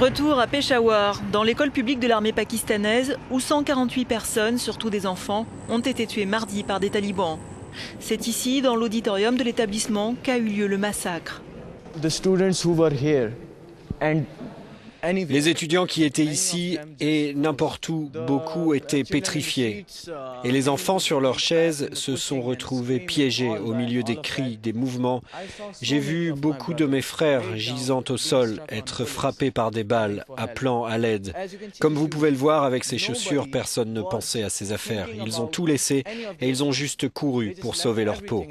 Retour à Peshawar, dans l'école publique de l'armée pakistanaise, où 148 personnes, surtout des enfants, ont été tuées mardi par des talibans. C'est ici, dans l'auditorium de l'établissement, qu'a eu lieu le massacre. Les étudiants qui étaient ici et n'importe où, beaucoup étaient pétrifiés. Et les enfants sur leurs chaises se sont retrouvés piégés au milieu des cris, des mouvements. J'ai vu beaucoup de mes frères gisant au sol, être frappés par des balles, appelant à l'aide. Comme vous pouvez le voir avec ces chaussures, personne ne pensait à ces affaires. Ils ont tout laissé et ils ont juste couru pour sauver leur peau.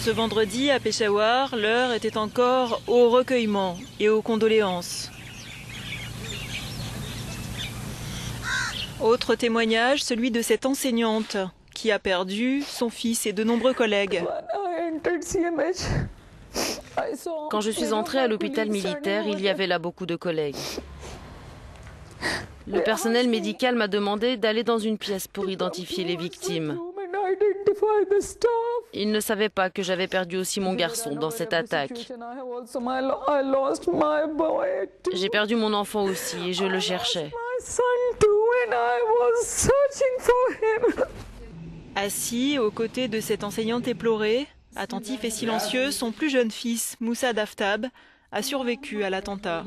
Ce vendredi, à Peshawar, l'heure était encore au recueillement et aux condoléances. Autre témoignage, celui de cette enseignante qui a perdu son fils et de nombreux collègues. Quand je suis entrée à l'hôpital militaire, il y avait là beaucoup de collègues. Le personnel médical m'a demandé d'aller dans une pièce pour identifier les victimes. Ils ne savaient pas que j'avais perdu aussi mon garçon dans cette attaque. J'ai perdu mon enfant aussi et je le cherchais. Assis aux côtés de cette enseignante éplorée, attentif et silencieux, son plus jeune fils, Moussa Daftab, a survécu à l'attentat.